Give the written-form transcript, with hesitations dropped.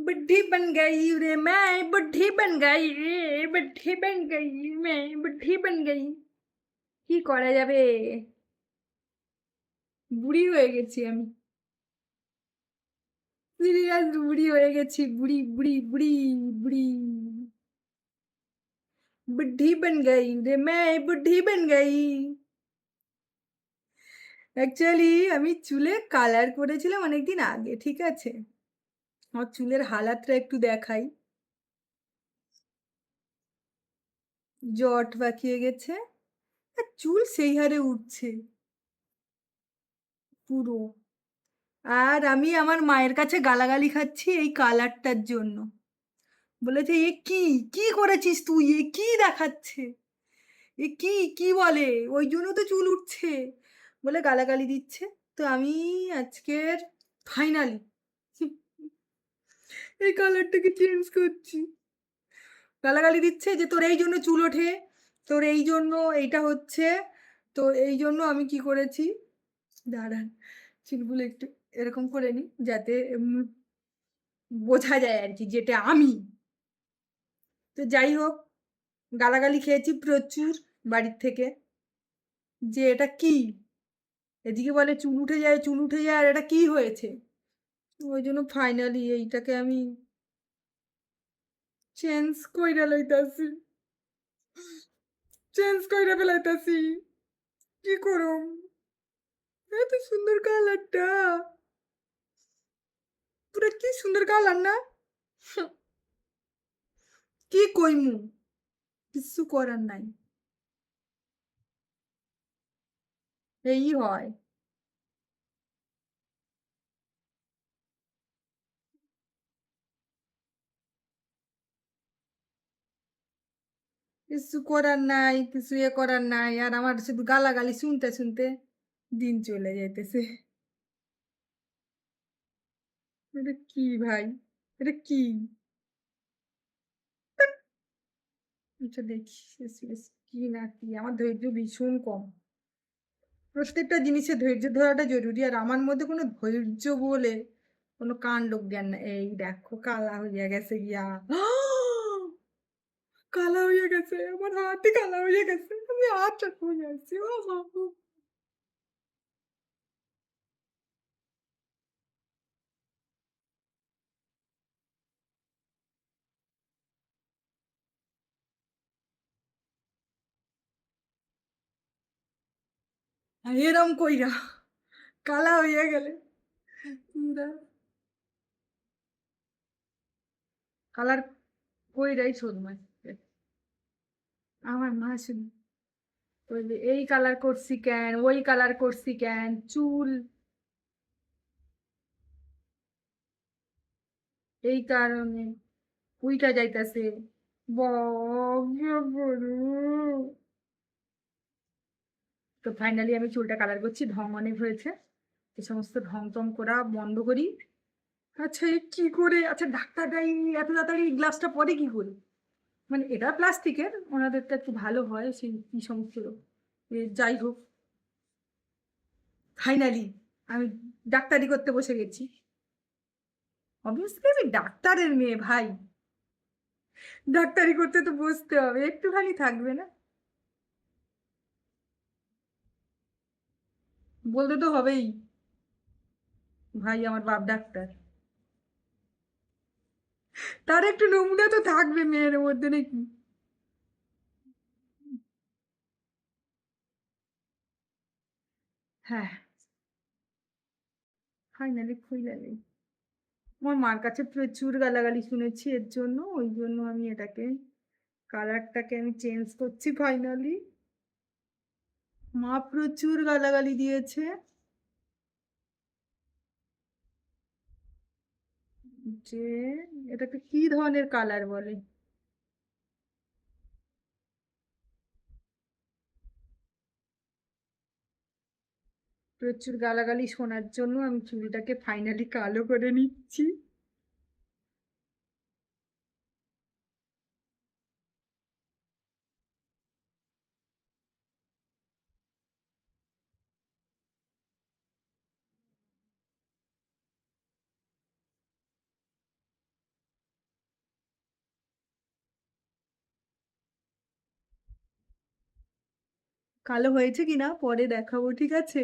बुढ़ी बन गई रे मैं बुढ़ी बन गई रे बुढ़ी बन गई मैं बुढ़ी बन गई কি করা যাবে বুড়ি হয়ে গেছি আমি সিরিয়াস বুড়ি হয়ে গেছি বুড়ি বুড়ি বুড়ি বুড়ি বুদ্ধি बन गई रे मैं बुढ़ी बन गई অ্যাকচুয়ালি আমি চুলে কালার করেছিলাম অনেকদিন আগে ঠিক আছে আমার চুলের হালাতটা একটু দেখাই জট পাকিয়ে গেছে আর চুল সেই হারে উঠছে পুরো আর আমি আমার মায়ের কাছে গালাগালি খাচ্ছি এই কালারটার জন্য বলেছে এ কি কি করেছিস তুই এ কি দেখাচ্ছে এ কি কি বলে ওই জন্য তো চুল উঠছে বলে গালাগালি দিচ্ছে তো আমি আজকের ফাইনালি এই কালারটাকে চেঞ্জ করছি গালাগালি দিচ্ছে যে তোর এই জন্য চুল ওঠে তোর এই জন্য এইটা হচ্ছে তো এই জন্য আমি কি করেছি দাঁড়ান চুলগুলো একটু এরকম করে নিই যাতে বোঝা যায় আর কি যেটা আমি তো যাই হোক গালাগালি খেয়েছি প্রচুর বাড়ির থেকে যে এটা কি এদিকে বলে চুল উঠে যায় চুল উঠে যায় আর এটা কি হয়েছে ওই জন্য ফাইনালি এইটাকে আমি চেঞ্জ কইরা লইতাছি চেঞ্জ কইরা ফেলাইতাছি কি করুম এত সুন্দর কালারটা পুরো কি সুন্দর কালার না কি কইমু কিছু করার নাই এই হয় কিছু করার নাই কিছু ইয়ে করার নাই আর আমার শুধু গালাগালি শুনতে শুনতে দিন চলে যাইতেছে এটা কি ভাই এটা কি আচ্ছা দেখি শেষ শেষ কি না কি আমার ধৈর্য ভীষণ কম প্রত্যেকটা জিনিসে ধৈর্য ধরাটা জরুরি আর আমার মধ্যে কোনো ধৈর্য বলে কোনো কাণ্ড জ্ঞান নাই এই দেখো কালা হইয়া গেছে গিয়া কালা হইয়া গেছে আমার হাতে কালা হইয়া গেছে আমি হাতটা হয়ে যাচ্ছি ও বাবু এরম কইরা কালা হইয়া গেলে পুরা কালার কইরাই শোধ মাস আমার মা শুধু বলবে এই কালার করছি কেন ওই কালার করছি কেন চুল এই কারণে উইটা যাইতাছে তো ফাইনালি আমি চুলটা কালার করছি ঢং অনেক হয়েছে এই সমস্ত ঢং টং করা বন্ধ করি আচ্ছা এ কি করে আচ্ছা ডাক্তারটাই এত তাড়াতাড়ি গ্লাসটা পরে কি করে মানে এটা প্লাস্টিকের ওনাদেরটা একটু ভালো হয় সেই কি সমস্ত যাই হোক ফাইনালি আমি ডাক্তারি করতে বসে গেছি অবভিয়াসলি আমি ডাক্তারের মেয়ে ভাই ডাক্তারি করতে তো বসতে হবে একটুখানি থাকবে না বলতে তো হবেই ভাই আমার বাপ ডাক্তার তার একটু নমুনা তো থাকবে মেয়ের মধ্যে নাকি হ্যাঁ ফাইনালি খুইলালি আমার মার কাছে প্রচুর গালাগালি শুনেছি এর জন্য ওই জন্য আমি এটাকে কালারটাকে আমি চেঞ্জ করছি ফাইনালি মা প্রচুর গালাগালি দিয়েছে যে এটাকে কি ধরনের কালার বলে প্রচুর গালাগালি শোনার জন্য আমি চুলটাকে ফাইনালি কালো করে নিচ্ছি কালো হয়েছে কিনা পরে দেখাবো, ঠিক আছে?